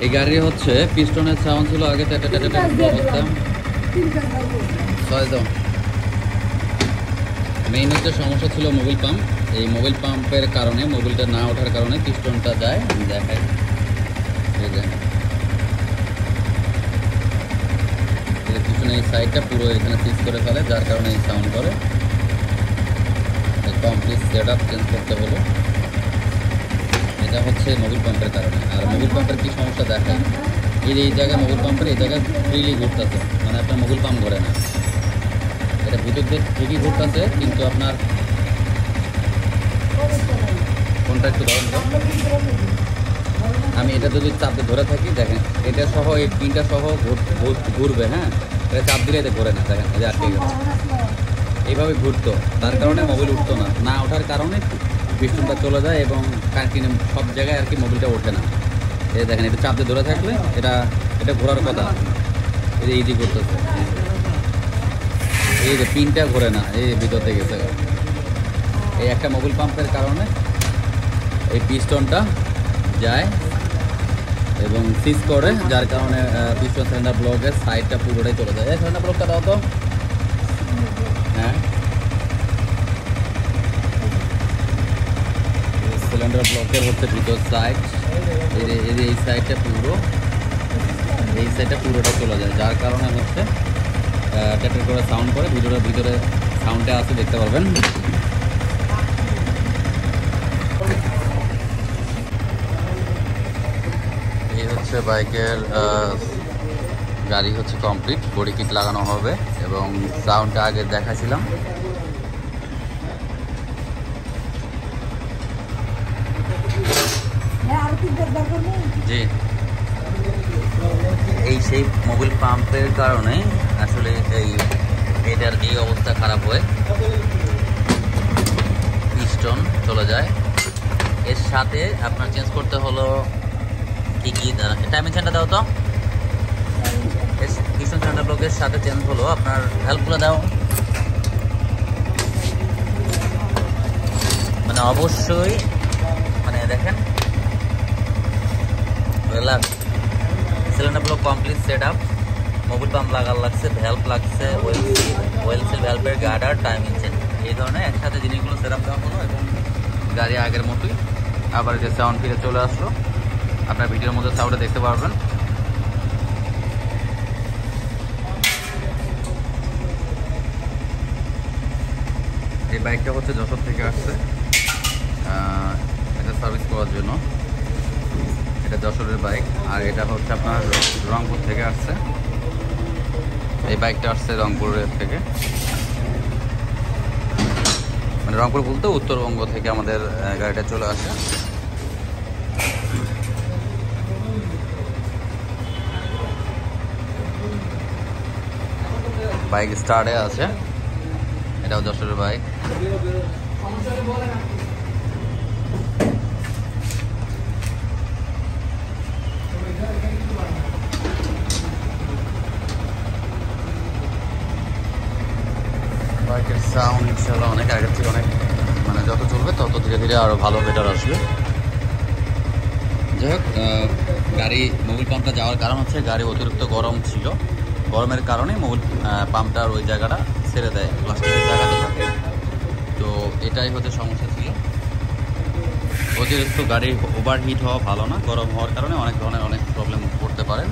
এই গাড়ি হচ্ছে পিস্টনের সাউন্ড ছিল আগে মেইন হচ্ছে সমস্যা ছিল মোবিল পাম্প। এই মোবিল পাম্পের কারণে মোবিলটা না ওঠার কারণে পিস্টনটা যায় দেখায় পিছনে এই সাইডটা পুরো এখানে সিজ করে ফেলে, যার কারণে এই সাউন্ড করে। কমপ্লিট সেট আপ চেঞ্জ করতে হলো। এটা হচ্ছে মোবিল পাম্পের কারণে। আর মোবিল পাম্পের কি সমস্যা দেখায়, এই জায়গায় মোবিল পাম্পের এই জায়গায় ফ্রিলি ঘুরতেছে, মানে আপনার মোবিল পাম্প ঘোরে না। এটা ভিতর দিয়ে ঠিকই ঘুরতেছে, কিন্তু আপনার কোনটা একটু ধরেন তো, আমি এটা যদি চাপে ধরে থাকি দেখেন, এটা সহ এই পিনটা সহ ঘুরবে। হ্যাঁ, এটা চাপ দিলে এটা ঘোরে না, দেখেন এই যে আটকে গেছে। এইভাবে ঘুরতো, তার কারণে মোবিল উঠতো না ওঠার কারণে পিস্টনটা চলে যায় এবং কন্টিনিউ সব জায়গায় আর কি মোবিলটা ওঠে না। এই দেখেন, এটা চাপ দিয়ে ধরে থাকলে এটা ঘোরার কথা, এটা ইজি করতেছে। এই যে পিনটা ঘোরে না, এই ভিতর থেকে গেছে। এই একটা মোবিল পাম্পের কারণে এই পিস্টনটা যায় এবং সিজ করে, যার কারণে পিস্টন সিলিন্ডার ব্লকের সাইডটা পুরোটাই চলে যায়। এই সিলিন্ডার ব্লকটা দাও তো। হ্যাঁ, সিলিন্ডার ব্লকের হচ্ছে ভিতর সাইড, এই সাইডটা পুরোটা চলে যায়, যার কারণে হচ্ছে ট্যাটার করে সাউন্ড করে। ভিতরে সাউন্ডটা আছে, দেখতে পারবেন। এই হচ্ছে বাইকের গাড়ি হচ্ছে কমপ্লিট, বডি কিট লাগানো হবে এবং সাউন্ডটা আগে দেখাছিলাম। জি, এই সেই মোবিল পাম্পের কারণে আসলে এটার এই অবস্থা খারাপ হয়ে পিস্টন চলে যায়। এর সাথে আপনার চেঞ্জ করতে হলো কি টাইমিং সেন্টার দাও তো। পিস্টন সেন্টার ব্লকের সাথে চেঞ্জ হলো আপনার হেল্পগুলো দাও। মানে অবশ্যই মানে দেখেন, cylinder block complete set up, Mobil pump লাগছে, ভ্যালভ লাগছে, ওয়েল সিল ভ্যালভের গার্ডার, টাইমিং চেঞ্জ, এই ধরনের একসাথে জিনিসগুলো সেট আপ দেওয়া হলো এবং গাড়ি আগের মতোই আবার যে সাউন্ড ফিরে চলে আসলো। আপনার ভিডিওর মধ্যে সাউন্ডটা দেখতে পারবেন। এই বাইকটা হচ্ছে যশোর থেকে আসছে এটা সার্ভিস করার জন্য। এটা যশোরের বাইক, আর এটা হচ্ছে আপনার রংপুর থেকে আসছে। এই বাইকটা আসছে রংপুরের থেকে, মানে রংপুর বলতে উত্তরবঙ্গ থেকে আমাদের গাড়িটা চলে আসে। বাইক স্টার্টে আছে, এটাও যশোরের বাইক। বাইকের সাউন্ড ইনশাল্লাহ অনেক আগের থেকে অনেক, মানে যত চলবে তত ধীরে ধীরে আরও ভালো বেটার আসবে। যাই হোক, গাড়ি মোবিল পাম্পটা যাওয়ার কারণ হচ্ছে গাড়ি অতিরিক্ত গরম ছিল, গরমের কারণে মোবিল পাম্পটার ওই জায়গাটা ছেড়ে দেয়, প্লাস্টিকের জায়গাটা থাকে। তো এটাই হচ্ছে সমস্যা ছিল। অতিরিক্ত গাড়ি ওভারহিট হওয়া ভালো না, গরম হওয়ার কারণে অনেক ধরনের অনেক প্রবলেম করতে পারেন।